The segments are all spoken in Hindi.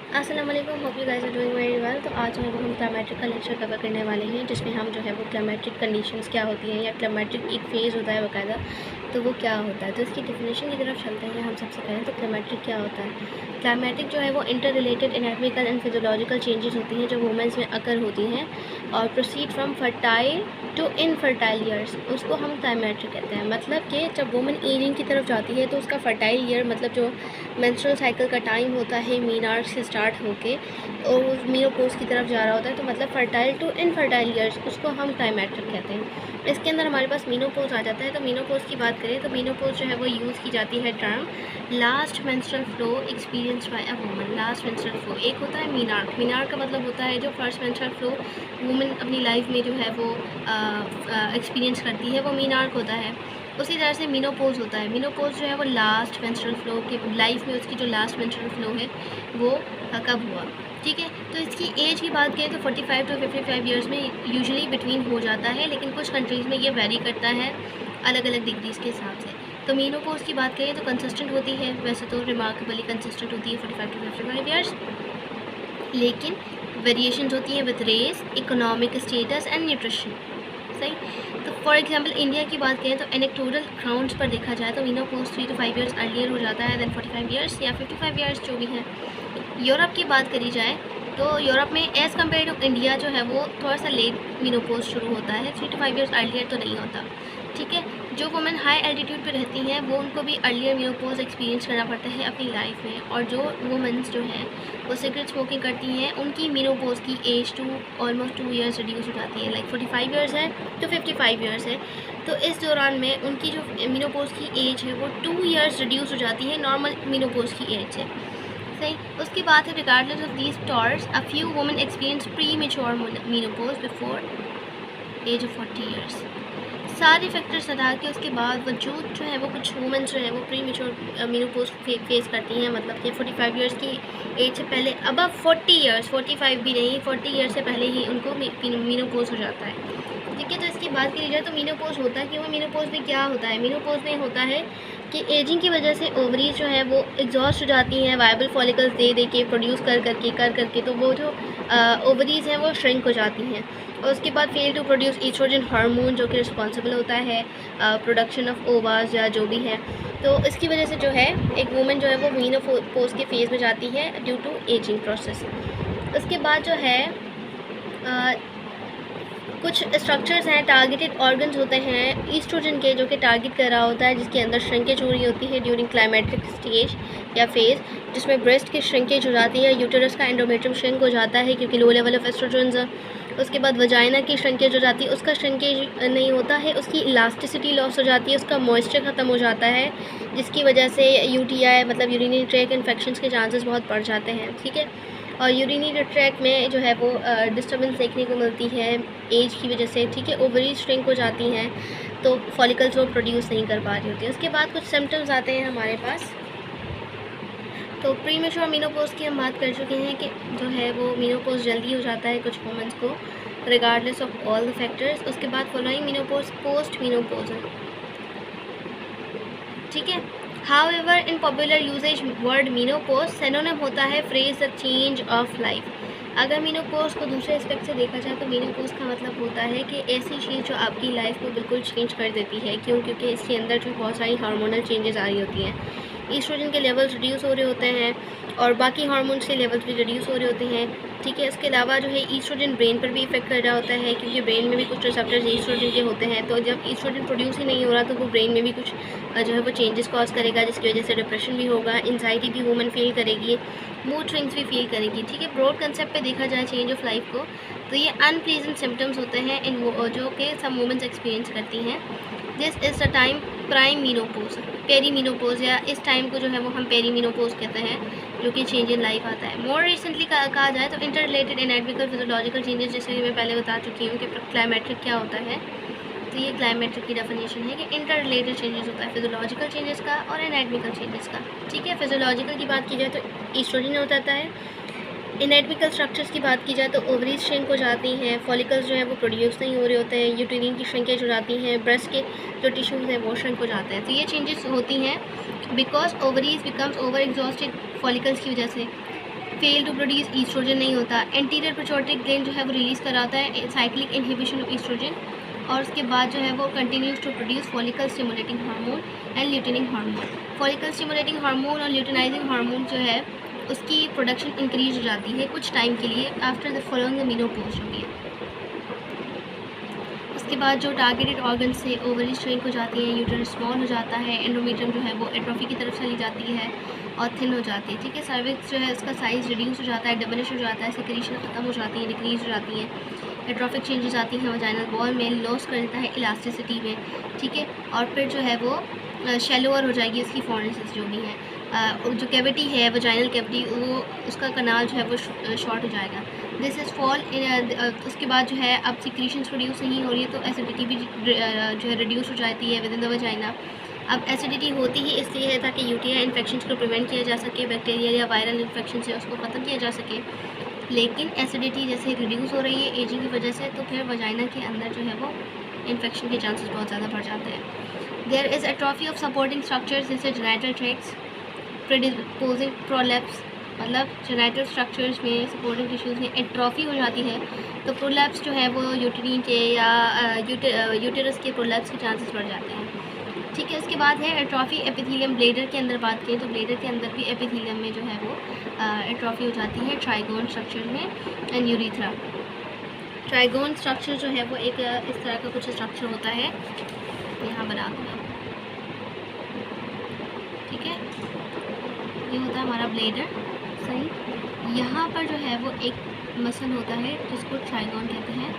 अस्सलाम वालेकुम, hope you guys are doing very well. तो आज जो है वो हम क्लाइमेट्रिक का लेक्चर कवर करने वाले हैं, जिसमें हम जो है वो क्लाइमेट्रिक कंडीशंस क्या होती हैं या क्लाइमेट्रिक एक फेज़ होता है बाकायदा, तो वो क्या होता है। तो इसकी डेफिनेशन की तरफ चलते हैं हम सबसे पहले। तो क्लाइमेट्रिक क्या होता है? क्लाइमेट्रिक जो है वो inter related anatomical and physiological changes होती हैं जो वुमेंस में अकर होती हैं और proceed from fertile to infertile years, उसको हम क्लाइमेट्रिक कहते हैं। मतलब कि जब वुमेन एजिंग की तरफ जाती है तो उसका फर्टाइल ईयर मतलब जो मेंस्ट्रुअल साइकिल का टाइम होता है मीनार्क से स्टार्ट होके और वो मीनोपॉज की तरफ जा रहा होता है, तो मतलब फर्टाइल टू इनफर्टाइल ईयर्स उसको हम क्लाइमेट्रिक कहते हैं। इसके अंदर हमारे पास मीनोपॉज आ जाता है। तो मीनोपॉज की बात करें तो मीनोपॉज जो है वो यूज़ की जाती है term last menstrual flow experience by a woman. Last menstrual flow एक होता है मीनार्क। मीनार्क का मतलब होता है जो फर्स्ट मेंस्ट्रुअल फ्लो वुमन अपनी लाइफ में जो है वो एक्सपीरियंस करती है, वो मीनार्क होता है। उसी तरह से मीनोपॉज होता है। मीनोपॉज जो है वो लास्ट मेंस्ट्रुअल फ्लो के लाइफ में उसकी जो लास्ट मेंस्ट्रुअल फ्लो है वो कब हुआ, ठीक है। तो इसकी एज की बात करें तो 45 टू 55 ईयर्स में यूजुअली बिटवीन हो जाता है, लेकिन कुछ कंट्रीज़ में ये वेरी करता है अलग अलग डिग्रीज़ के हिसाब से। तो मीनोपॉज की बात करें तो कंसिस्टेंट होती है, वैसे तो रिमार्केबली कंसिस्टेंट होती है 45 टू 55 ईयर्स, लेकिन वेरिएशंस होती हैं with race, economic status and nutrition. सही। तो फॉर एग्जांपल इंडिया की बात करें तो एनेक्टोरल ग्राउंड्स पर देखा जाए तो मीनोपॉज 3 टू 5 ईयर्स अर्लियर हो जाता है देन 45 ईयर्स या 55 ईयर्स जो भी है। यूरोप की बात करी जाए तो यूरोप में एज़ कम्पेयर टू इंडिया जो है वो थोड़ा सा लेट मीनोपॉज शुरू होता है, 3 टू 5 ईयर्स अर्लियर तो नहीं होता, ठीक है। जो वुमेन हाई एल्टीट्यूड पे रहती हैं वो उनको भी अर्लियर मेनोपॉज एक्सपीरियंस करना पड़ता है अपनी लाइफ में, और जो वुमेन्स जो हैं वो सिगरेट स्मोकिंग करती हैं उनकी मेनोपॉज की age to almost 2 years reduce हो जाती है। लाइक 45 ईयर्स है तो 55 ईयर्स है, तो इस दौरान में उनकी जो मेनोपॉज की एज है वो 2 ईयर्स रिड्यूस हो जाती है नॉर्मल मेनोपॉज की एज से। सही। उसकी बात है regardless of these factors a few women experience premature menopause before age of 40 years. सारे फैक्टर्स हटा के उसके बाद वजूद जो है वो कुछ वुमेन्स जो है वो प्री मेच्योर मीनोपॉज फेस करती हैं, मतलब कि 45 ईयर्स की एज से पहले, अबव 40 ईयर्स, 45 भी नहीं, 40 ईयर्स से पहले ही उनको मीनोपॉज हो जाता है, ठीक है। तो इसकी बात करी जाए तो मीनोपॉज होता है कि वो मीनोपॉज में क्या होता है। मीनोपॉज में होता है कि एजिंग की वजह से ओवरीज जो है वो एग्जॉस्ट हो जाती हैं वायबल फॉलिकल्स दे के प्रोड्यूस कर करके, तो वो जो ओवरीज हैं वो श्रिंक हो जाती हैं और उसके बाद fail to produce oestrogen hormone जो कि रिस्पॉन्सिबल होता है प्रोडक्शन ऑफ ओवास या जो भी है। तो इसकी वजह से जो है एक वुमेन जो है वो मीनोपॉज के फेज़ में जाती है ड्यू टू एजिंग प्रोसेस। उसके बाद जो है कुछ स्ट्रक्चर्स हैं, टारगेटेड ऑर्गन्स होते हैं ईस्ट्रोजन के जो कि टारगेट कर रहा होता है, जिसके अंदर श्रिंकेज हो रही होती है ड्यूरिंग क्लाइमेट्रिक स्टेज या फेज़, जिसमें ब्रेस्ट की श्रिंकेज हो जाती है, यूटेरस का एंडोमेट्रियम श्रिंक हो जाता है क्योंकि लो लेवल ऑफ एस्ट्रोजन्स। उसके बाद वजाइना की श्रिंकेज हो जाती है, उसका श्रिंकेज नहीं होता है, उसकी इलास्टिसिटी लॉस हो जाती है, उसका मॉइस्चर ख़त्म हो जाता है, जिसकी वजह से यूटीआई मतलब यूरिनरी ट्रैक इन्फेक्शंस के चांसेस बहुत बढ़ जाते हैं, ठीक है। और यूरिनरी ट्रैक में जो है वो डिस्टर्बेंस देखने को मिलती है एज की वजह से, ठीक है। ओवरीज श्रिंक हो जाती हैं तो फॉलिकल्स वो प्रोड्यूस नहीं कर पा रही होती है। उसके बाद कुछ सिम्टम्स आते हैं हमारे पास। तो प्री मेच्योर मीनोपॉज की हम बात कर चुके हैं कि जो है वो मीनोपॉज जल्दी हो जाता है कुछ वुमेन्स को regardless of all the factors. उसके बाद फॉलोइंग मीनोपॉज पोस्ट मीनोपॉज, ठीक है। However in popular usage word menopause synonym होता है phrase the change of life. अगर मीनोपॉज को दूसरे एस्पेक्ट से देखा जाए तो मीनोपॉज का मतलब होता है कि ऐसी चीज़ जो आपकी लाइफ को बिल्कुल चेंज कर देती है। क्यों? क्योंकि इसके अंदर जो बहुत सारी हार्मोनल चेंजेस आ रही होती हैं, ईस्ट्रोजन के लेवल्स रिड्यूस हो रहे होते हैं और बाकी हार्मोन्स के लेवल्स भी रिड्यूस हो रहे होते हैं, ठीक है। इसके अलावा जो है ईस्ट्रोजन ब्रेन पर भी इफेक्ट कर रहा होता है क्योंकि ब्रेन में भी कुछ रिसेप्टर्स ईस्ट्रोजन के होते हैं। तो जब ईस्ट्रोजन प्रोड्यूस ही नहीं हो रहा तो वो ब्रेन में भी कुछ जो है वो चेंजेस कॉज करेगा, जिसकी वजह से डिप्रेशन भी होगा, एंजाइटी भी वुमन फील करेगी, मूड स्विंग्स भी फील करेगी, ठीक है। ब्रॉड कंसेप्ट पे देखा जाए चेंज ऑफ लाइफ को तो ये अनप्लीजेंट सिम्टम्स होते हैं इन जो कि सब वुमेन्स एक्सपीरियंस करती हैं। This is the time prime menopause, perimenopause, या इस टाइम को जो है वो हम पेरी मीनोपॉज कहते हैं, जो कि चेंज इन लाइफ आता है। मोर रिसेंटली कहा जाए तो inter related anatomical physiological changes, जैसे कि मैं पहले बता चुकी हूँ कि क्लाइमेट्रिक क्या होता है। तो ये क्लाइमेट्रिक की डेफिनेशन है कि इंटर रिलेटेड चेंजेस होता है फिजियोलॉजिकल चेंजेस का और एनाटॉमिकल चेंजेस का, ठीक है। फिजियोलॉजिकल की बात की जाए तो ईस्ट्रोजन हो जाता है। एनाटॉमिकल स्ट्रक्चर्स की बात की जाए तो ओवरीज श्रिंक हो जाती हैं, फॉलिकल्स जो है वो प्रोड्यूस नहीं हो रहे होते हैं, यूटेरिन की श्रिंकेज हो जाती हैं, ब्रेस्ट के जो टिश्यूज़ हैं वो श्रिंक हो जाते हैं। तो ये चेंजेस होती हैं because ovaries becomes over exhausted follicles की वजह से। फेल टू प्रोड्यूस ईस्ट्रोजन नहीं होता। एंटीरियर पिट्यूटरी ग्लैंड जो है वो रिलीज़ कराता है साइक्लिक इनहिबिशन ऑफ ईस्ट्रोजन, और उसके बाद जो है वो continues to produce follicle stimulating hormone and luteinizing hormone. Follicle stimulating hormone और ल्यूटिनाइजिंग हार्मोन जो है उसकी प्रोडक्शन इंक्रीज हो जाती है कुछ टाइम के लिए after the following the menopause जो भी है। उसके बाद जो टारगेटेड ऑर्गन से ओवरी श्रिंक हो जाती है, यूट्रस स्मॉल हो जाता है, एंडोमेट्रियम जो है वो एट्रोफी की तरफ चली जाती है और थिन हो जाती है। ठीक है, सर्विक्स जो है उसका साइज़ रिड्यूस हो जाता है, डिमिनिश हो जाता है, सेक्रेशन ख़त्म हो जाती है, डिक्रीज हो जाती है, एट्रोफिक चेंजेस आती हैं वजाइनल वॉल में, लॉस कर देता है इलास्टिसिटी में। ठीक है, और फिर जो है वो शैलोअर हो जाएगी इसकी फॉर्नेसिस जो भी है, जो कैविटी है वजाइनल कैविटी वो उसका कनाल जो है वो शॉर्ट हो जाएगा। This is fall in. उसके बाद जो है अब सिक्रीशंस प्रोड्यूस नहीं हो रही है तो एसिडिटी भी जो है रिड्यूस हो जाती है विद इन द वजाइना। अब एसिडिटी होती ही इसलिए है ताकि यूटीआई इन्फेक्शन को प्रिवेंट किया जा सके, बैक्टीरियल या वायरल इन्फेक्शन से उसको ख़त्म किया जा सके। लेकिन एसिडिटी जैसे रिड्यूस हो रही है एजिंग की वजह से, तो फिर वजाइना के अंदर जो है वो इन्फेक्शन के चांसेस बहुत ज़्यादा बढ़ जाते हैं। There is atrophy of supporting structures जैसे जेनाइटल ट्रैक्ट्स, प्रेडिस्पोजिंग प्रोलैप्स, मतलब जेनाइटल स्ट्रक्चर्स में सपोर्टिंग टिश्यूज़ में एट्रोफी हो जाती है तो प्रोलैप्स जो है वो यूटेरिन के या यूटेरस के प्रोलैप्स के चांसेस बढ़ जाते हैं। ठीक है, उसके बाद है एट्रोफी एपिथेलियम। ब्लेडर के अंदर बात करें तो ब्लेडर के अंदर भी एपिथेलियम में जो है वो एट्रोफी हो जाती है ट्राइगोन स्ट्रक्चर में एंड यूरिथ्रा। ट्राइगोन स्ट्रक्चर जो है वो एक इस तरह का कुछ स्ट्रक्चर होता है, यहाँ बना दूँगा। ठीक है, ये होता है हमारा ब्लेडर। सही, यहाँ पर जो है वो एक मसल होता है जिसको ट्राइगोन कहते हैं,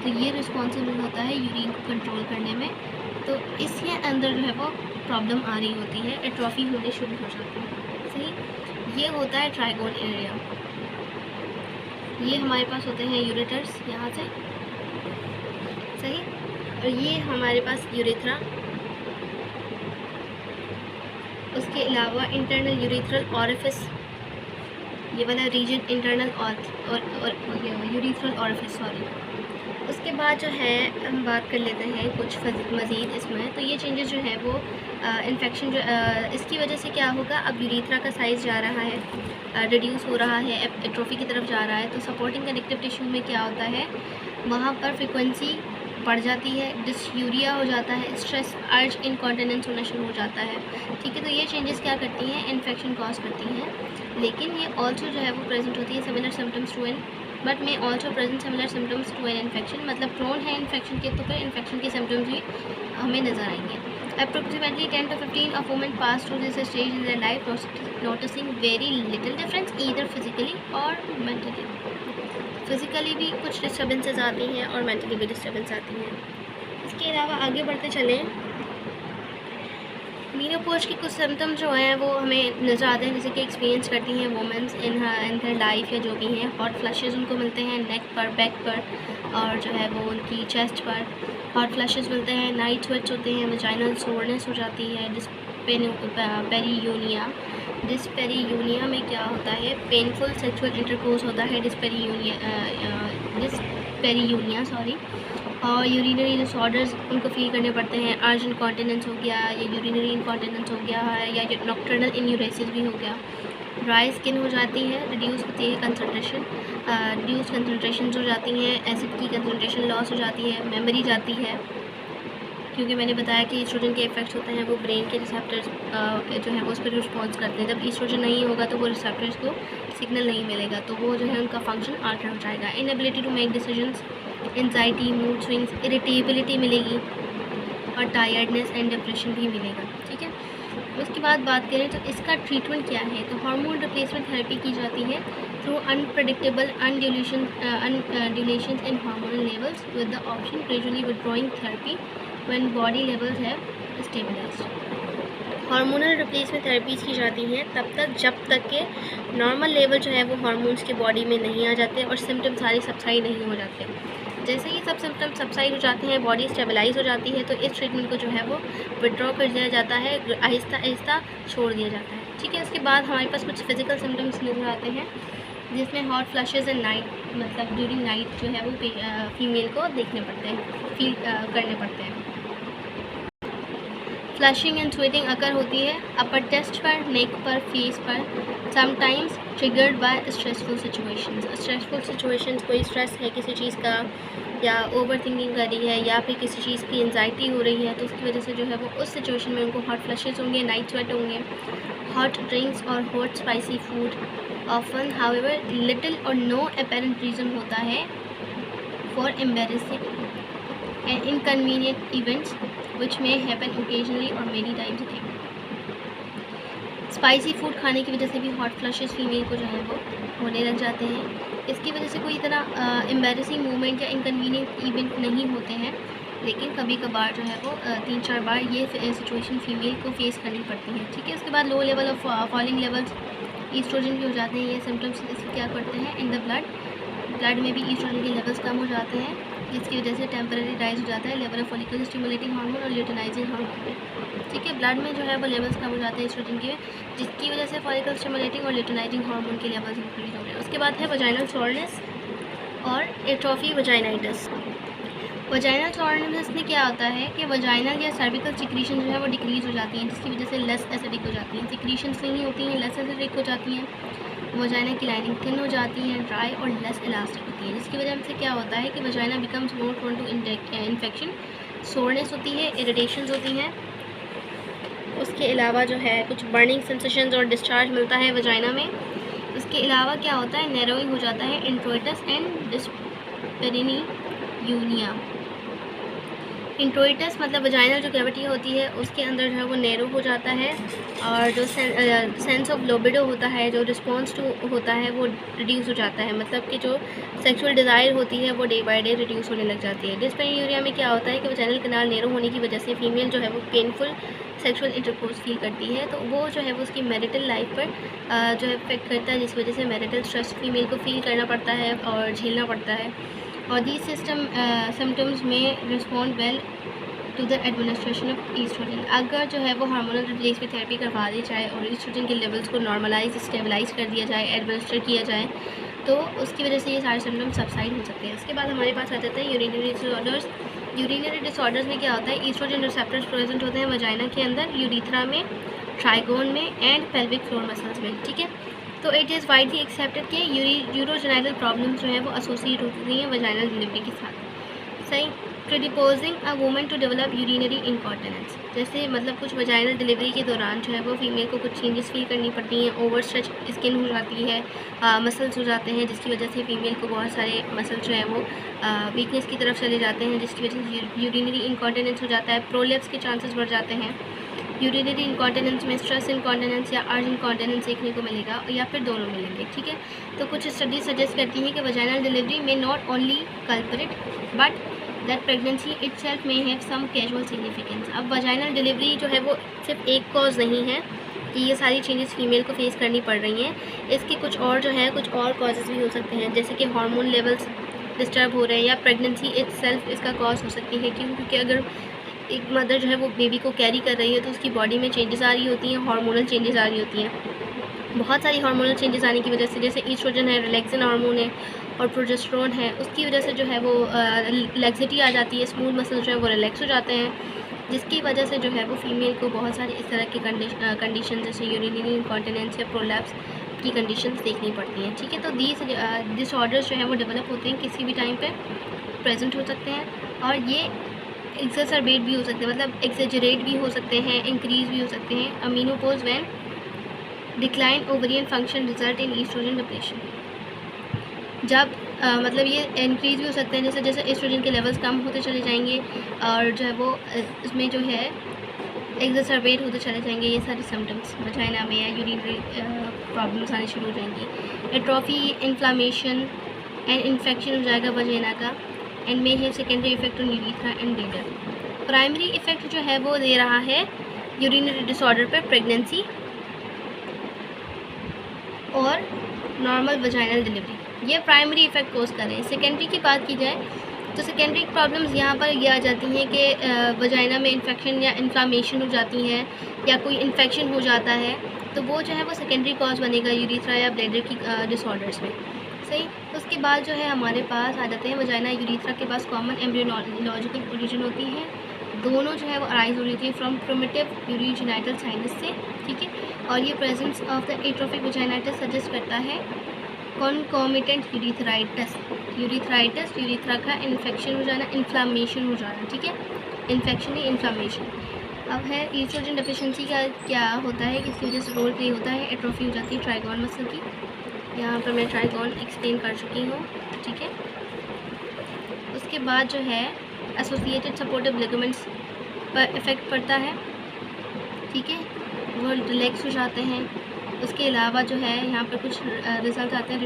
तो ये रिस्पॉन्सिबल होता है यूरिन को कंट्रोल करने में। तो इसके अंदर जो है वो प्रॉब्लम आ रही होती है, एट्रोफी होने शुरू हो जाती है। सही, ये होता है ट्राइगोन एरिया। ये हमारे पास होते हैं यूरेटर्स यहाँ से, सही, और ये हमारे पास यूरेथ्रा। उसके अलावा इंटरनल यूरेथ्रल ऑरिफिस, ये वाला रीजन इंटरनल और यूरेथ्रल ऑरिफिस, सॉरी। उसके बाद जो है हम बात कर लेते हैं कुछ मज़ीद इसमें। तो ये चेंजेस जो है वो इन्फेक्शन जो इसकी वजह से क्या होगा, अब यूरेथ्रा का साइज़ जा रहा है, रिड्यूस हो रहा है, एट्रोफी की तरफ जा रहा है, तो सपोर्टिंग कनेक्टिव टिश्यू में क्या होता है, वहाँ पर फ्रिक्वेंसी बढ़ जाती है, डिसयूरिया हो जाता है, स्ट्रेस अर्ज इनकॉन्टिनेंस होना शुरू हो जाता है। ठीक है, तो ये चेंजेस क्या करती हैं, इन्फेक्शन कॉज करती हैं। लेकिन ये ऑल्सो जो है वो प्रेजेंट होती है similar symptoms to an, but may also present similar symptoms to an infection, मतलब प्रोन है इन्फेक्शन के तो फिर इन्फेक्शन के सिम्टम्स भी हमें नजर आएंगे। Approximately 10 to 15 of women pass through this stage in their life, noticing very little difference either physically or mentally. Physically भी कुछ डिस्टर्बेंसेस आती हैं और मेंटली भी डिस्टर्बेंस आती हैं। इसके अलावा आगे बढ़ते चलें, मीनोपॉज के कुछ सिम्टम्स जो हैं वो हमें नज़र आते हैं, जैसे कि एक्सपीरियंस करती हैं वुमेंस इन देयर लाइफ या जो भी हैं। हॉट फ्लशेस उनको मिलते हैं नेक पर, बैक पर, और जो है वो उनकी चेस्ट पर हॉट फ्लशेस मिलते हैं। नाइट स्वेट्स होते हैं, वजाइनल सोरनेस हो जाती है। डिस्पेरियूनिया में क्या होता है, पेनफुल सेक्सुअल इंटरकोर्स होता है डिस्पेरियूनिया सॉरी। और यूरिनरी डिसऑर्डर्स उनको फील करने पड़ते हैं, अर्ज इनकॉन्टिनेंस हो गया या यूरिनरी इनकॉन्टिनेंस हो गया है या नॉक्टर्नल इन्यूरेसिस भी हो गया। ड्राई स्किन हो जाती है, रिड्यूस होती है कंसंट्रेशन, रिड्यूस कंसंट्रेशन हो जाती हैं, एसिड की कंसंट्रेशन लॉस हो जाती है, मेमोरी जाती है, क्योंकि मैंने बताया कि ईस्ट्रोजन के इफेक्ट्स होते हैं वो ब्रेन के रिसेप्टर्स जो है वो उस पर रिस्पॉन्स करते हैं। जब ईस्ट्रोजन नहीं होगा तो वो रिसेप्टर्स को सिग्नल नहीं मिलेगा, तो वो जो है उनका फंक्शन आल्टर हो जाएगा। Inability to make decisions, anxiety, mood swings, irritability मिलेगी और टायर्डनेस एंड डिप्रेशन भी मिलेगा। ठीक है, उसके बाद बात करें तो इसका ट्रीटमेंट क्या है, तो हार्मोन रिप्लेसमेंट थेरेपी की जाती है through unpredictable undulations in hormonal levels with the option gradually withdrawing therapy when body levels have stabilized। Hormonal replacement therapies की जाती हैं तब तक जब तक के नॉर्मल लेवल जो है वो हार्मोन्स के बॉडी में नहीं आ जाते और सिम्टम सारे सबसाइड नहीं हो जाते। जैसे ही सब सिम्टम सबसाइड हो जाते हैं, बॉडी स्टेबलाइज हो जाती है, तो इस ट्रीटमेंट को जो है वो विड्रॉ कर दिया जाता है, आहिस्ता आहिस्ता छोड़ दिया जाता है। ठीक है, उसके बाद हमारे पास कुछ फिजिकल सिम्टम्स नजर आते हैं जिसमें हॉट फ्लशेस एंड नाइट, मतलब ड्यूरिंग नाइट जो है वो फीमेल को देखने पड़ते हैं, फील करने पड़ते हैं। फ्लशिंग एंड स्वेटिंग अकर होती है अपर चेस्ट पर, नेक पर, फेस पर, sometimes triggered by stressful situations. Stressful situations, कोई स्ट्रेस है किसी चीज़ का, या ओवर थिंकिंग कर रही है, या फिर किसी चीज़ की एंजाइटी हो रही है, तो उसकी वजह से जो है वो उस सिचुएशन में उनको हॉट फ्लशेस होंगे, नाइट स्वेट होंगे। हॉट ड्रिंक्स और hot spicy food often however little और नो अपेरेंट रीज़न होता है for embarrassing and inconvenient events which may happen occasionally or many times a day। Spicy food खाने की वजह से भी हॉट फ्लशेस फीमेल को जो है वो होने लग जाते हैं। इसकी वजह से कोई इतना एम्बेरसिंग मोमेंट या इनकन्वीनियंट इवेंट नहीं होते हैं, लेकिन कभी कभार जो है वो 3-4 बार ये सिचुएशन फीमेल को फेस करनी पड़ती है। ठीक है, उसके बाद low level of falling levels oestrogen भी हो जाते हैं। ये सिम्टम्स इसके क्या करते हैं, इन द ब्लड में भी ईस्ट्रोजन के लेवल्स कम हो जाते हैं, जिसकी वजह से टेम्पररी राइज हो जाता है level of follicle stimulating hormone और ल्यूटेनाइजिंग हार्मोन में। ठीक है, ब्लड में जो है वो लेवल्स कम हो जाते हैं एस्ट्रोजन के, जिसकी वजह से फॉलिकल स्टिमुलेटिंग और ल्यूटेनाइजिंग हार्मोन के लेवल्स इंक्रीज हो रहे हैं। उसके बाद है वजाइनल सोरनेस और एट्रोफी वजाइनाइटिस। वजाइनल सोरनेस में क्या होता है कि वजाइनल या सर्विकल सिक्रीशन जो है वो डिक्रीज हो जाती हैं, जिसकी वजह से लेस एसिडिक हो जाती हैं। सिक्रीशंस नहीं होती हैं, लेस एसिडिक हो जाती हैं। वजाइना की लाइनिंग थिन हो जाती है, ड्राई और लेस इलास्टिक होती है, जिसकी वजह से क्या होता है कि vagina becomes more prone to infection. Soreness होती है, इरिटेशंस होती हैं। उसके अलावा जो है कुछ बर्निंग सेंसेशंस और डिस्चार्ज मिलता है वजाइना में। इसके अलावा क्या होता है, नैरोइंग हो जाता है इंट्रोइटस एंड डिस्पेरिनी यूनिया। इंट्रोइटस मतलब वजाइनल जो कैविटी होती है उसके अंदर जो है वो नैरो हो जाता है, और जो सेंस ऑफ लोबिडो होता है, जो रिस्पॉन्स टू होता है वो रिड्यूस हो जाता है। मतलब कि जो सेक्सुअल डिज़ायर होती है वो डे बाय डे रिड्यूस होने लग जाती है। डिस्पेरिन्यूरिया में क्या होता है कि वजाइनल कैनाल नैरो होने की वजह से फीमेल जो है वो पेनफुल सेक्सुअल इंटरकोर्स फील करती है, तो वो जो है वो उसकी मैरिटल लाइफ पर जो है इफेक्ट करता है, जिस वजह से मैरिटल स्ट्रेस फीमेल को फील करना पड़ता है और झेलना पड़ता है। और दीज सिम्टम्स में respond well to the administration of oestrogen. अगर जो है वो हार्मोनल रिप्लेसमेंट थेरेपी करवा दी जाए और ईस्ट्रोजन के लेवल्स को नॉर्मलाइज स्टेबलाइज कर दिया जाए, एडमिनिस्टर किया जाए, तो उसकी वजह से ये सारे सिम्टम्स सबसाइड हो सकते हैं। उसके बाद हमारे पास आ जाते हैं यूरिनरी डिसऑर्डर्स। यूरिनरी डिसऑर्डर्स में क्या होता है, ईस्ट्रोजन रिसेप्टर्स प्रेजेंट होते हैं वजाइना के अंदर, यूरिथ्रा में, ट्राइगोन में एंड पेल्विक फ्लोर मसल्स में। ठीक है, तो इट इज़ वाइडली एक्सेप्टेड कि यूरोजेनाइटल प्रॉब्लम्स जो है वो एसोसिएट होती हैं वजाइनल डिलीवरी के साथ। सही, predisposing a woman to develop urinary incontinence. जैसे मतलब कुछ वजाइनल डिलीवरी के दौरान जो है वो फीमेल को कुछ चेंजेस फील करनी पड़ती हैं, ओवर स्ट्रेच स्किन हो जाती है, मसल्स हो जाते हैं, जिसकी वजह से फीमेल को बहुत सारे मसल्स जो है वो वीकनेस की तरफ चले जाते हैं, जिसकी वजह से यूरिनरी इनकॉन्टिनेंस हो जाता है, प्रोलेप्स के चांसेस बढ़ जाते हैं। यूरिनरी इनकॉन्टिनेंस में स्ट्रेस इनकॉन्टिनेंस या अर्ज इनकॉन्टिनेंस देखने को मिलेगा, या फिर दोनों मिलेंगे। ठीक है, तो कुछ स्टडीज सजेस्ट करती हैं कि वजाइनल डिलीवरी में not only culprit but that pregnancy itself में हैव सम कैजुअल सिग्निफिकेंस। अब वजाइनल डिलीवरी जो है वो सिर्फ एक कॉज नहीं है कि ये सारी चेंजेस फीमेल को फेस करनी पड़ रही हैं, इसके कुछ और जो है कुछ और कॉजेज़ भी हो सकते हैं, जैसे कि हार्मोन लेवल्स डिस्टर्ब हो रहे हैं, या प्रेगनेंसी इटसेल्फ इसका कॉज हो सकती है। क्योंकि अगर एक मदर जो है वो बेबी को कैरी कर रही है तो उसकी बॉडी में चेंजेस आ रही होती हैं, हार्मोनल चेंजेस आ रही होती हैं। बहुत सारी हार्मोनल चेंजेस आने की वजह से, जैसे ईस्ट्रोजन है, रिलैक्सिन हार्मोन है और प्रोजेस्टेरोन है, उसकी वजह से जो है वो लैक्सिटी आ जाती है, स्मूथ मसल्स जो है वो रिलैक्स हो जाते हैं, जिसकी वजह से जो है वो फीमेल को बहुत सारी इस तरह की कंडीशन जैसे यूरिनरी इनकॉन्टिनेंस या प्रोलैप्स की कंडीशंस देखनी पड़ती हैं। ठीक है, तो दीज डिसऑर्डर्स जो है वो डेवलप होते हैं, किसी भी टाइम पे प्रेजेंट हो सकते हैं, और ये एक्सेसरबेट भी हो सकते हैं, मतलब एक्सेजरेट भी हो सकते हैं, इंक्रीज भी हो सकते हैं। A menopause when decline ovarian function result in estrogen depletion. जब मतलब ये इंक्रीज भी हो सकते हैं, जैसे जैसे एस्ट्रोजन के लेवल्स कम होते चले जाएंगे और जो है वो इसमें जो है एक्सेसरबेट होते चले जाएंगे ये सारे सिम्टम्स वजाइना में, या यूरिनरी प्रॉब्लम्स आने शुरू हो जाएंगी। एट्रोफी, इन्फ्लामेशन एंड इन्फेक्शन हो जाएगा वजाइना का, and may have secondary effect on urethra and bladder. Primary effect जो है वो दे रहा है यूरिनरी डिसऑर्डर पर प्रेगनेंसी और नॉर्मल वजाइनल डिलीवरी, ये प्राइमरी इफेक्ट कोज कर रहे हैं। सेकेंडरी की बात की जाए तो सेकेंडरी प्रॉब्लम्स यहाँ पर ये आ जाती हैं कि वजाइना में इन्फेक्शन या इन्फ्लामेशन हो जाती है, या कोई इन्फेक्शन हो जाता है, तो वो जो है वो सेकेंडरी कॉज बनेगा यूरिथ्रा या ब्लैडर की डिसऑर्डर्स में। सही, उसके बाद जो है हमारे पास आ जाते हैं वजाइना यूरिथ्रा के पास कॉमन एम्ब्रियोलॉजिकल ओरिजिन होती है, दोनों जो है वो अराइज हो रही थी फ्रॉम प्रिमिटिव यूरिजेनाइटल साइनस से, ठीक है। और ये presence of the atrophic vaginitis suggest करता है कॉन्कोमिटेंट यूरिथ्राइटिस, यूरिथ्रा का इन्फेक्शन हो जाना, इन्फ्लामेशन हो जाना, ठीक है, इन्फेक्शन ही इन्फ्लामेशन। अब है ईस्ट्रोजन डेफिशिएंसी का क्या होता है, किसकी वजह से रोल प्ले होता है, एट्रोफी हो जाती है ट्राइगोन मसल की। यहाँ पर मैं ट्राइगोन एक्सप्लेन कर चुकी हूँ, ठीक है। उसके बाद जो है एसोसिएटेड सपोर्टिव लिगामेंट्स पर इफ़ेक्ट पड़ता है, ठीक है, वो रिलैक्स हो जाते हैं। उसके अलावा जो है यहाँ पर कुछ रिजल्ट आते हैं,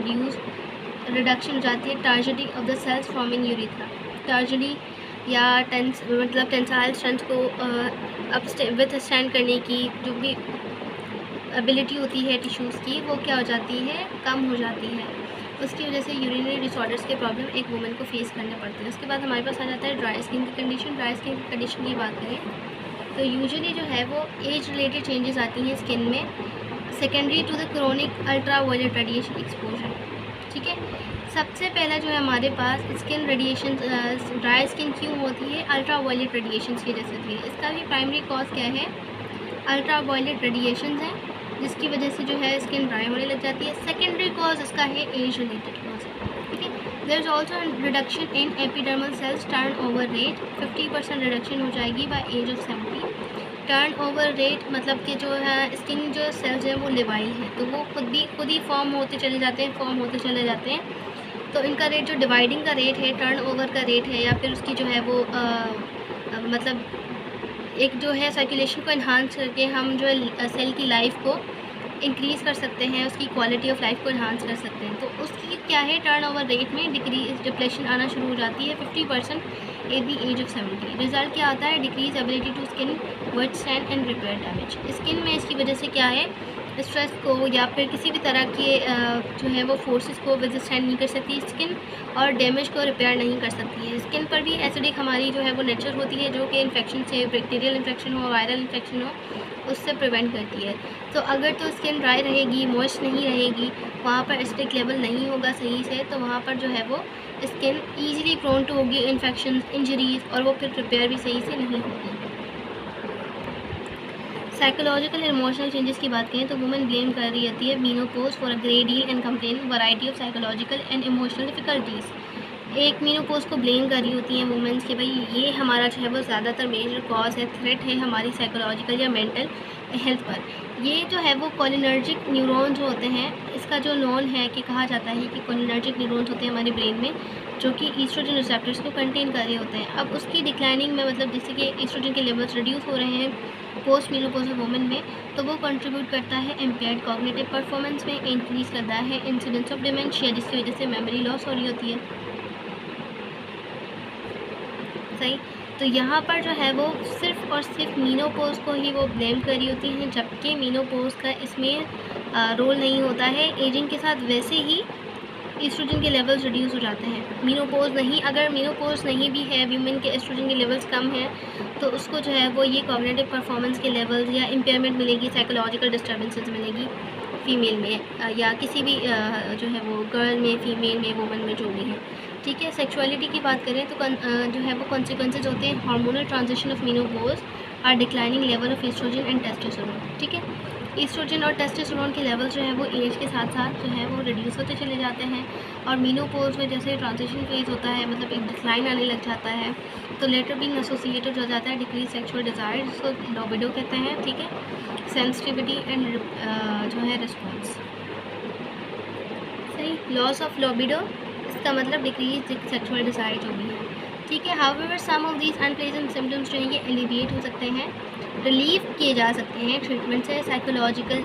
रिडक्शन हो जाती है turgidity of the cells forming urethra. Turgidity या मतलब टेंसाइल स्ट्रेंथ को विथ स्टैंड करने की जो भी एबिलिटी होती है टिश्यूज़ की, वो क्या हो जाती है, कम हो जाती है। उसकी वजह से यूरिनरी डिसऑर्डर्स के प्रॉब्लम एक वुमेन को फेस करने पड़ते हैं। उसके बाद हमारे पास आ जाता है ड्राई स्किन की कंडीशन। ड्राई स्किन की कंडीशन की बात करें तो यूजुअली जो है वो एज रिलेटेड चेंजेस आती हैं स्किन में, secondary to the chronic ultraviolet radiation exposure, ठीक है। सबसे पहला जो है हमारे पास स्किन रेडिएशन, ड्राई स्किन क्यों होती है, अल्ट्रा वायलेट रेडिएशन की वजह से होती है। इसका भी प्राइमरी कॉज क्या है, अल्ट्रा वायलेट रेडिएशन है, जिसकी वजह से जो है स्किन ड्राई होने लग जाती है। सेकेंडरी कॉज इसका है एज रिलेटेड कॉज, ठीक है। There is also reduction in epidermal cells turnover rate, 50% reduction हो जाएगी by age of 70। Turnover rate मतलब कि जो है स्किन जो सेल्स हैं वो लेवाइल हैं, तो वो खुद ही फॉर्म होते चले जाते हैं, तो इनका रेट जो डिवाइडिंग का रेट है, टर्न ओवर का रेट है, या फिर उसकी जो है वो मतलब एक जो है सर्कुलेशन को इन्हांस करके हम जो है सेल की लाइफ को इंक्रीज़ कर सकते हैं, उसकी क्वालिटी ऑफ लाइफ को इन्हांस कर सकते हैं। तो उसकी क्या है, टर्न ओवर रेट में डिप्लेशन आना शुरू हो जाती है 50% at the age of 70। Result क्या आता है, decrease ability to skin withstand and repair damage. Skin में इसकी वजह से क्या है, स्ट्रेस को या फिर किसी भी तरह के जो है वो फोर्सेस को विथस्टैंड नहीं कर सकती स्किन, और डैमेज को रिपेयर नहीं कर सकती है। स्किन पर भी एसिडिक हमारी जो है वो नेचर होती है, जो कि इन्फेक्शन से, बैक्टीरियल इन्फेक्शन हो, वायरल इन्फेक्शन हो, उससे प्रिवेंट करती है। तो अगर तो स्किन ड्राई रहेगी, मॉइस्ट नहीं रहेगी, वहाँ पर एसिडिक लेवल नहीं होगा सही से, तो वहाँ पर जो है वो स्किन ईजिली प्रोन टू होगी इन्फेक्शन, इंजरीज, और वो फिर रिपेयर भी सही से नहीं होगी। साइकोलॉजिकल एंड इमोशनल चेंजेस की बात करें तो वुमेन ब्लेम कर रही होती है menopause for a great deal and complain variety of psychological and emotional difficulties. एक मीनोपॉज को ब्लेम कर रही होती हैं वुमेन्स कि भाई ये हमारा जो है वो ज़्यादातर मेजर कॉज है, थ्रेट है हमारी साइकोलॉजिकल या मेंटल हेल्थ पर। ये जो है वो कोलिनर्जिक न्यूरॉन जो होते हैं, इसका जो नॉन है कि कहा जाता है कि कोलिनर्जिक न्यूरॉन्स होते हैं हमारे ब्रेन में, जो कि ईस्ट्रोजन रिसेप्टर्स को कंटेन कर रहे होते हैं। अब उसकी डिक्लाइनिंग में, मतलब जैसे कि ईस्ट्रोजन के लेवल्स रिड्यूस हो रहे हैं पोस्ट मीनोपॉज़ल वुमेन में, तो वो कंट्रीब्यूट करता है इम्पेयर्ड कॉग्निटिव परफॉर्मेंस में, इंक्रीज़ करता है इंसिडेंस ऑफ डिमेंशिया, जिसकी वजह से मेमोरी लॉस हो रही होती है। सही, तो यहाँ पर जो है वो सिर्फ और सिर्फ मीनोपॉज को ही वो ब्लेम कर रही होती हैं, जबकि मीनोपॉज का इसमें रोल नहीं होता है। एजिंग के साथ वैसे ही एस्ट्रोजन के लेवल्स रिड्यूस हो जाते हैं। मीनोपॉज नहीं, अगर मीनोपॉज नहीं भी है, वीमेन के एस्ट्रोजन के लेवल्स कम हैं, तो उसको जो है वो ये कॉग्निटिव परफॉर्मेंस के लेवल्स या इम्पेयरमेंट मिलेगी, साइकोलॉजिकल डिस्टर्बेंसेस मिलेगी फीमेल में, या किसी भी जो है वो गर्ल में, फीमेल में, वुमन में, जो भी है, ठीक है। सेक्सुअलिटी की बात करें तो जो है वो कॉन्सिक्वेंसेज होते हैं हार्मोनल ट्रांजिशन ऑफ मीनोपॉज और declining level of oestrogen and testosterone, ठीक है। ईस्ट्रोजन और टेस्टोस्टेरोन के लेवल जो है वो एज के साथ साथ जो है वो रिड्यूस होते चले जाते हैं, और मीनोपॉज में जैसे ट्रांजिशन फेज होता है, मतलब एक डिक्लाइन आने लग जाता है, तो लेटर बीइंग एसोसिएटेड हो जाता है डिक्रीज सेक्सुअल डिज़ायर, जिसको लिबिडो कहते हैं, ठीक है, सेंसिटिविटी एंड जो है रिस्पॉन्स। सही, लॉस ऑफ लिबिडो, इसका मतलब डिक्रीज सेक्सुअल डिज़ायर जो भी है, ठीक है। However some of these unpleasant symptoms जो हैं ये एलिविएट हो सकते हैं, रिलीव किए जा सकते हैं ट्रीटमेंट से। साइकोलॉजिकल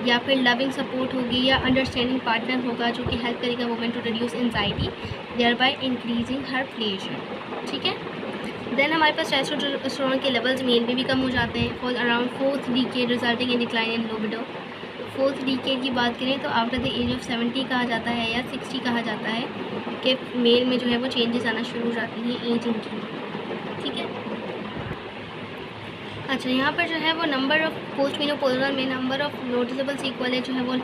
या फिर लविंग सपोर्ट होगी, या अंडरस्टैंडिंग पार्टनर होगा जो कि हेल्प करेगा women to reduce anxiety, thereby increasing her pleasure, ठीक है। देन हमारे पास टेस्टोस्टेरोन के लेवल्स मेल में भी कम हो जाते हैं for around 4th decade resulting in decline in libido. 4th decade की बात करें तो आफ्टर द एज ऑफ 70 कहा जाता है या 60 कहा जाता है कि मेल में जो है वो चेंजेस आना शुरू हो जाती हैं एजिंग की, ठीक है। अच्छा, यहाँ पर जो है वो नंबर ऑफ़ पोस्ट मेनोपॉज़ल में नंबर ऑफ़ नोटिसेबल सीक्वल जो है वो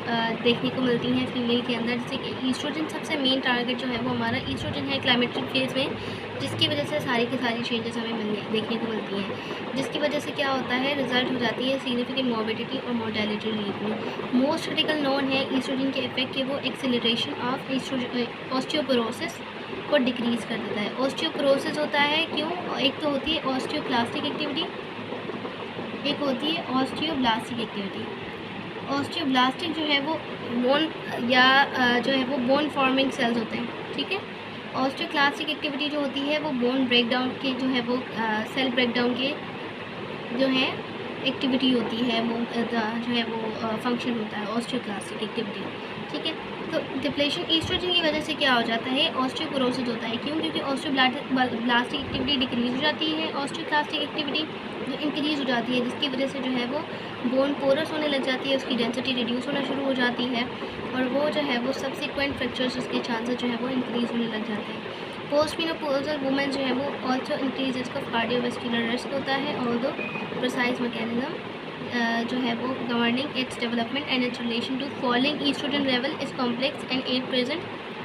देखने को मिलती हैं फीमेल के अंदर। जैसे कि ईस्ट्रोजन सबसे मेन टारगेट जो है वो हमारा ईस्ट्रोजन है क्लाइमेटिक फेज़ में, जिसकी वजह से सारी की सारी चेंजेस हमें देखने को मिलती हैं, जिसकी वजह से क्या होता है, रिजल्ट हो जाती है सिग्निफिकेंट मॉर्बिडिटी और मोर्टेलिटी रेट में। मोस्ट क्रिटिकल नोन है ईस्ट्रोजन के इफेक्ट के वो एक्सेलरेशन ऑफ ऑस्टियोपोरोसिस को डिक्रीज़ कर देता है। ऑस्टियोपोरोसिस होता है क्यों? एक तो होती है ऑस्टियोक्लास्टिक एक्टिविटी, एक होती है ऑस्टियोब्लास्टिक एक्टिविटी। ऑस्टियोब्लास्टिक जो है वो बोन या जो है वो बोन फॉर्मिंग सेल्स होते हैं, ठीक है। ऑस्टियोक्लास्टिक एक्टिविटी जो होती है वो बोन ब्रेकडाउन के जो है वो सेल ब्रेकडाउन के जो है एक्टिविटी होती है, वो जो है वो फंक्शन होता है ऑस्टियोक्लास्टिक एक्टिविटी, ठीक है। तो डिप्लेशन ईस्ट्रोजन की वजह से क्या हो जाता है, ऑस्टियोपोरोसिस होता है। क्यों? क्योंकि ऑस्टियोब्लास्टिक एक्टिविटी डिक्रीज हो जाती है, ऑस्टियोक्लास्टिक एक्टिविटी जो इंक्रीज़ हो जाती है, जिसकी वजह से जो है वो बोन पोरस होने लग जाती है, उसकी डेंसिटी रिड्यूस होना शुरू हो जाती है, और वो जो है वो सब्सिक्वेंट फ्रैक्चर्स उसके चांसेस जो है वो इंक्रीज़ होने लग जाते हैं। पोस्ट मेनोपॉज़ल वुमेन जो है वो ऑल्सो इंक्रीज इसका कार्डियोवास्कुलर रिस्क होता है, ऑल्दो प्रिसाइज मैकेनिज्म जो है वो governing its development and its relation to falling oestrogen level is complex and at present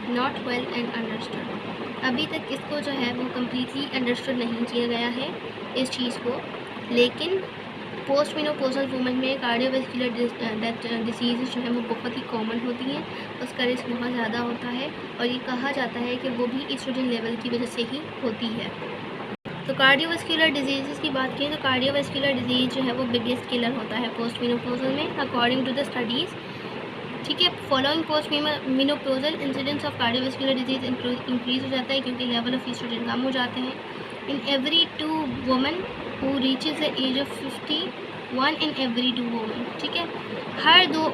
not well and understood. अभी तक इसको जो है वो कम्प्लीटली अंडरस्टूड नहीं किया गया है इस चीज़ को, लेकिन पोस्ट मेनोपॉज़ल वुमेन में कार्डियोवास्कुलर डिसीज़ जो है वो बहुत ही कॉमन होती हैं, उसका रिस्क बहुत ज़्यादा होता है, और ये कहा जाता है कि वो भी ईस्ट्रोजन लेवल की वजह से ही होती है। तो कार्डियोवास्कुलर डिजीज़ की बात करें तो कार्डियोवास्कुलर डिजीज़ जो है वो बिगेस्ट किलर होता है पोस्ट मेनोपॉज़ल में, अकॉर्डिंग टू द स्टडीज़, ठीक है। Following post menopausal incidence of cardiovascular disease increase हो जाता है क्योंकि लेवल ऑफ ईस्ट्रोजन कम हो जाते हैं। In every 2 women who reaches the age of 50, 1 in every 2 women, ठीक है। हर 2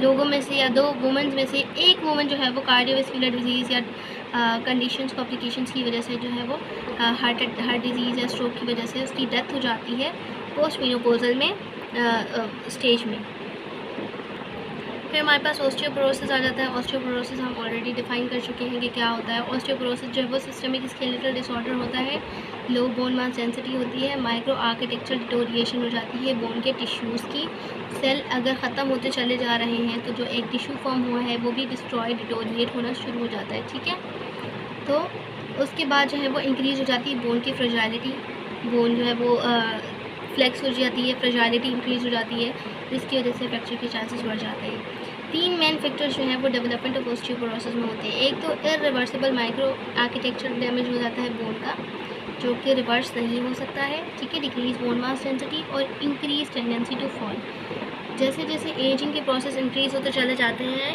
लोगों में से या 2 वुमेन्स में से एक वुमेन जो है वो कार्डियोवास्कुलर डिजीज़ या कंडीशंस कॉम्प्लिकेशंस की वजह से जो है वो हार्ट डिजीज़ या स्ट्रोक की वजह से उसकी डेथ हो जाती है पोस्ट मेनोपॉज़ल में स्टेज में। फिर हमारे पास ऑस्टियोपोरोसिस आ जाता है। ऑस्टियोपोरोसिस हम ऑलरेडी डिफाइन कर चुके हैं कि क्या होता है। ऑस्टियोपोरोसिस जो है वो सिस्टमिक स्केलेटल डिसऑर्डर होता है, लो बोन मास डेंसिटी होती है, माइक्रो आर्किटेक्चरल डिटोरिएशन हो जाती है बोन के टिश्यूज़ की। सेल अगर ख़त्म होते चले जा रहे हैं तो जो एक टिश्यू फॉर्म हुआ है वो भी डिस्ट्रॉय डिटोरिएट होना शुरू हो जाता है, ठीक है। तो उसके बाद जो है वो इंक्रीज़ हो जाती है बोन की फ्रेजाइलिटी, बोन जो है वो फ्लेक्स हो जाती है, फ्रेजाइलिटी इंक्रीज़ हो जाती है, जिसकी वजह से फ्रैक्चर के चांसेस बढ़ जाते हैं। 3 मेन फैक्टर्स जो हैं वो डेवलपमेंट ऑफ ऑस्टियोपोरोसिस में होते हैं। एक तो इररिवर्सिबल माइक्रो आर्किटेक्चर डैमेज हो जाता है बोन का, जो कि रिवर्स नहीं हो सकता है, ठीक है। डिक्रीज बोन मास डेंसिटी और इंक्रीज टेंडेंसी टू फॉल। जैसे जैसे एजिंग के प्रोसेस इंक्रीज़ होते चले जाते हैं,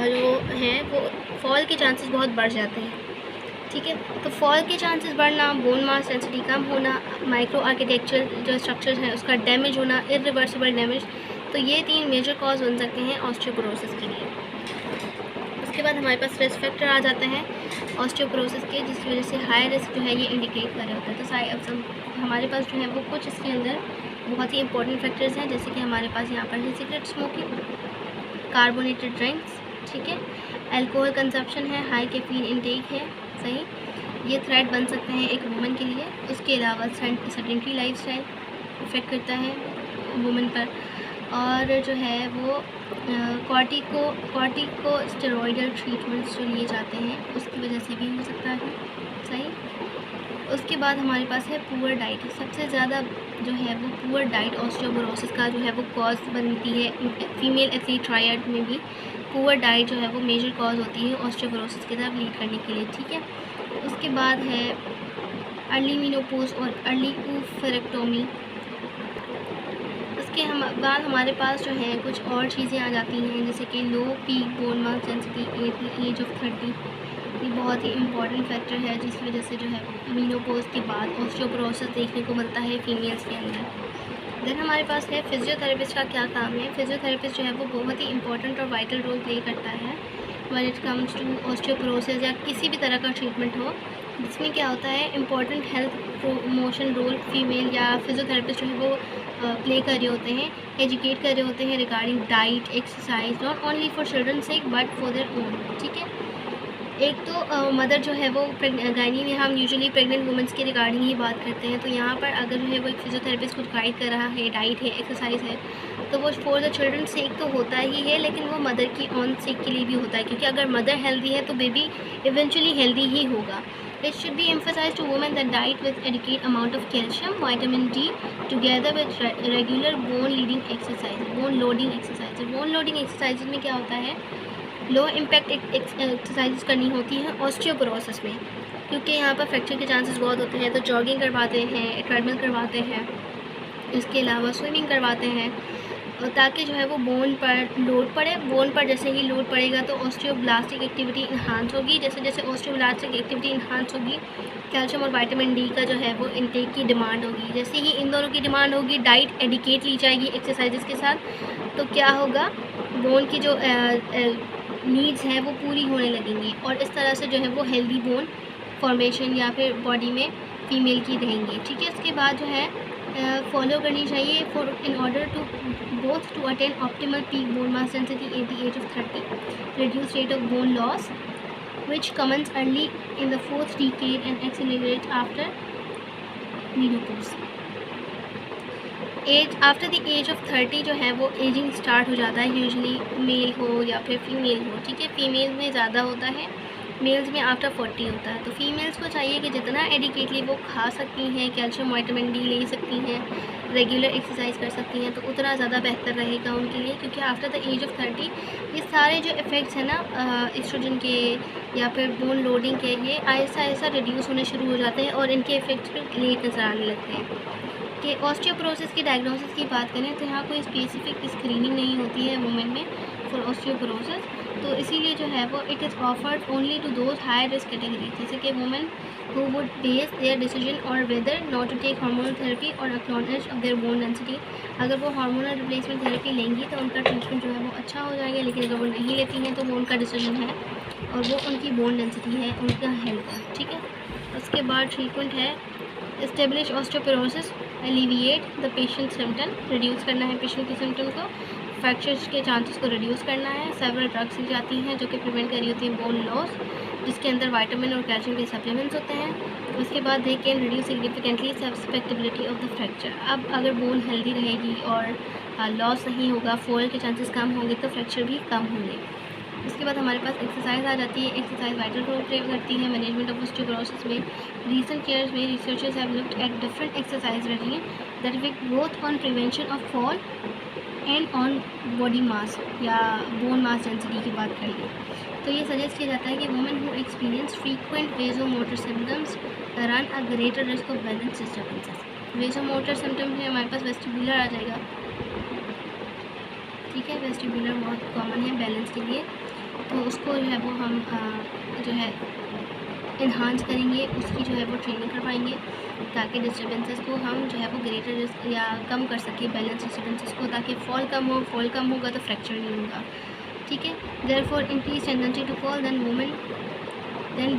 जो हैं वो फॉल के चांसेस बहुत बढ़ जाते हैं, ठीक है। तो फॉल के चांसेस बढ़ना, बोन मास डेंसिटी कम होना, माइक्रो आर्किटेक्चर जो स्ट्रक्चर है उसका डैमेज होना, इरिवर्सिबल डैमेज, तो ये 3 मेजर कॉज बन सकते हैं ऑस्टियोपोरोसिस के लिए। उसके बाद हमारे पास रिस्क फैक्टर आ जाते हैं ऑस्टियोपोरोसिस के, जिसकी वजह से हाई रिस्क जो है ये इंडिकेट कर रहे होता है। तो हमारे पास जो है वो कुछ इसके अंदर बहुत ही इंपॉर्टेंट फैक्टर्स हैं, जैसे कि हमारे पास यहाँ पर है सिगरेट स्मोकिंग, कार्बोनेटेड ड्रिंक्स, ठीक है, अल्कोहल कंजप्शन है, हाई कैफीन इनटेक है, सही, ये थ्रेट बन सकते हैं एक वुमेन के लिए। उसके अलावा सेडेंटरी लाइफस्टाइल इफ़ेक्ट करता है वुमेन पर, और जो है वो कॉर्टिको स्टेरॉइडल ट्रीटमेंट्स जो लिए जाते हैं उसकी वजह से भी हो सकता है, सही। उसके बाद हमारे पास है पुअर डाइट। सबसे ज़्यादा जो है वो पुअर डाइट ऑस्टियोपोरोसिस का जो है वो कॉज बनती है। फीमेल एथलीट ट्रायड में भी पुअर डाइट जो है वो मेजर कॉज होती है ऑस्टियोपोरोसिस की तरफ लीड करने के लिए, ठीक है। उसके बाद है अर्ली मेनोपॉज और अर्ली ओफरेक्टोमी। उसके बाद हमारे पास जो है कुछ और चीज़ें आ जाती हैं, जैसे कि low peak bone mass density at the age of 30। ये बहुत ही इंपॉर्टेंट फैक्टर है जिसकी वजह से जो है मेनोपॉज के बाद ऑस्टियोपोरोसिस देखने को मिलता है फीमेल्स के अंदर। देन हमारे पास है फिजियोथेरेपिस्ट का क्या काम है। फिजियोथेरेपिस्ट जो है वो बहुत ही इंपॉर्टेंट और वाइटल रोल प्ले करता है when it comes to osteoporosis या किसी भी तरह का ट्रीटमेंट हो, जिसमें क्या होता है important health promotion role female या फिजियोथेरेपिस्ट जो है वो प्ले कर रहे होते हैं, एजुकेट कर रहे होते हैं regarding diet, exercise, not only for children sake but for their own, ठीक है। एक तो मदर जो है वो गायनी में हम यूजुअली प्रेग्नेंट वुमेंस के रिगार्डिंग ही बात करते हैं। तो यहाँ पर अगर जो है वो एक फिजियोथेरेपिस्ट कुछ गाइड कर रहा है, डाइट है, एक्सरसाइज है, तो वो फॉर द चिल्ड्रन सेक तो होता ही है, लेकिन वो मदर की ऑन सेक के लिए भी होता है, क्योंकि अगर मदर हेल्दी है तो बेबी इवेंचुअली हेल्दी ही होगा। It should be emphasized to women that diet with adequate amount of calcium, vitamin D, together with regular bone loading exercise. Bone loading exercises में क्या होता है, लो इम्पैक्ट एक्सरसाइज करनी होती है ऑस्टियोपोरोसिस में, क्योंकि यहाँ पर फ्रैक्चर के चांसेस बहुत होते हैं। तो जॉगिंग करवाते हैं, ट्रेडमिल करवाते हैं, इसके अलावा स्विमिंग करवाते हैं, ताकि जो है वो बोन पर लोड पड़े। बोन पर जैसे ही लोड पड़ेगा तो ऑस्टियोब्लास्टिक एक्टिविटी इन्हांस होगी। जैसे जैसे ऑस्टियोब्लास्टिक एक्टिविटी इन्हांस होगी, कैल्शियम और विटामिन डी का जो है वो इनटेक की डिमांड होगी। जैसे ही इन दोनों की डिमांड होगी, डाइट एडिकेट ली जाएगी एक्सरसाइजेस के साथ, तो क्या होगा, बोन की जो नीड्स हैं वो पूरी होने लगेंगी, और इस तरह से जो है वो हेल्दी बोन फॉर्मेशन या फिर बॉडी में फीमेल की रहेंगी। ठीक है, उसके बाद जो है फॉलो करनी चाहिए for in order to both to attain optimal peak bone mass density at the age of 30, reduce rate of bone loss which commences early in the 4th decade and accelerates after menopause. After the age of 30 जो है वो एजिंग स्टार्ट हो जाता है, यूजुअली मेल हो या फिर फीमेल हो। ठीक है, फीमेल में ज़्यादा होता है, मेल्स में आफ्टर 40 होता है। तो फीमेल्स को चाहिए कि जितना एडिकेटली वो खा सकती हैं, कैल्शियम विटामिन डी ले सकती हैं, रेगुलर एक्सरसाइज कर सकती हैं, तो उतना ज़्यादा बेहतर रहेगा उनके लिए, क्योंकि आफ्टर द एज ऑफ 30 ये सारे जो इफ़ेक्ट्स हैं ना एस्ट्रोजन के या फिर बोन लोडिंग के, ये आहिस्ता आहिस्ता रिड्यूस होने शुरू हो जाते हैं और इनके इफ़ेक्ट्स फिर लेट नज़र आने लगते हैं। कि ऑस्टियोपोरोसिस की डायग्नोसिस की बात करें तो यहाँ कोई स्पेसिफिक स्क्रीनिंग नहीं होती है वुमेन में फॉर ऑस्टियोपोरोसिस, तो इसीलिए जो है वो it is offered only to those high risk category, जैसे कि women who would base their decision और whether not to take hormonal therapy और acknowledge of their bone density. अगर वो हार्मोनल रिप्लेसमेंट थेरेपी लेंगी तो उनका ट्रीटमेंट जो है वो अच्छा हो जाएगा, लेकिन अगर वो नहीं लेती हैं तो वो उनका डिसीजन है और वो उनकी बोन डेंसिटी है, उनका हेल्थ है। ठीक है, उसके बाद ट्रीटमेंट है establish osteoporosis, alleviate the patient symptom, reduce करना है पेशेंट के सिम्टम को, फ्रैक्चर्स के चांसेस को रिड्यूस करना है। सेवरल ड्रग्स दी जाती हैं जो कि प्रिवेंट कर रही होती हैं बोन लॉस, जिसके अंदर विटामिन और कैल्शियम के सप्लीमेंट्स होते हैं। उसके बाद they can reduce significantly susceptibility of the fracture. अब अगर बोन हेल्दी रहेगी और लॉस नहीं होगा, फॉल के चांसेस कम होंगे, तो फ्रैक्चर भी कम होंगे। उसके बाद हमारे पास एक्सरसाइज आ जाती है। एक्सरसाइज वाइटल रोल प्ले करती है मैनेजमेंट ऑफ ऑस्टियोपोरोसिस में। रिसेंट ईयर्स में researchers have looked at different exercise रही दैट विक both on prevention of fall and on body mass या बोन मास डेंसिटी की बात करेंगे, तो ये सजेस्ट किया जाता है कि women who experience frequent vasomotor symptoms run a greater risk of balance disturbances. Vasomotor symptom में हमारे पास वेस्टिबुलर आ जाएगा। ठीक है, वेस्टिबुलर बहुत कॉमन है बैलेंस के लिए, तो उसको जो है वो हम जो है इन्हांस करेंगे, उसकी जो है वो ट्रेनिंग करवाएंगे, ताकि डिस्टर्बेंसेस को हम जो है वो ग्रेटर रिस्क या कम कर सकें बैलेंस डिस्टर्बेंसेस को, ताकि फॉल कम हो। फॉल कम होगा तो फ्रैक्चर नहीं होगा। ठीक है, therefore increase tendency to fall than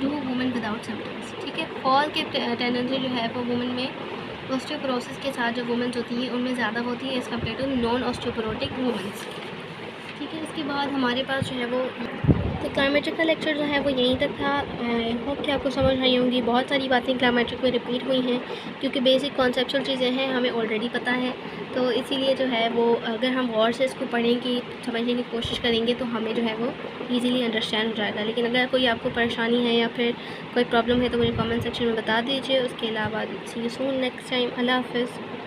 do women without symptoms. ठीक है, फॉल के टेंडेंसी जो है वो वुमेन में ऑस्टियोपोरोसिस के साथ जो वुमेन्स होती हैं उनमें ज़्यादा होती है as compare to non osteoporotic womens. ठीक है, इसके बाद हमारे पास जो है वो तो क्लाइमेट्रिक का लेक्चर जो है वो यहीं तक था। आई होप कि आपको समझ आई होंगी। बहुत सारी बातें क्लाइमेट्रिक में रिपीट हुई हैं, क्योंकि बेसिक कॉन्सेप्चुअल चीज़ें हैं, हमें ऑलरेडी पता है, तो इसीलिए जो है वो अगर हम गौर से इसको पढ़ेंगे, समझने की कोशिश करेंगे, तो हमें जो है वो ईज़िली अंडरस्टैंड हो जाएगा। लेकिन अगर कोई आपको परेशानी है या फिर कोई प्रॉब्लम है तो मुझे कमेंट सेक्शन में बता दीजिए। उसके अलावा सी यू सून नेक्स्ट टाइम। अल्लाह हाफ़िज़।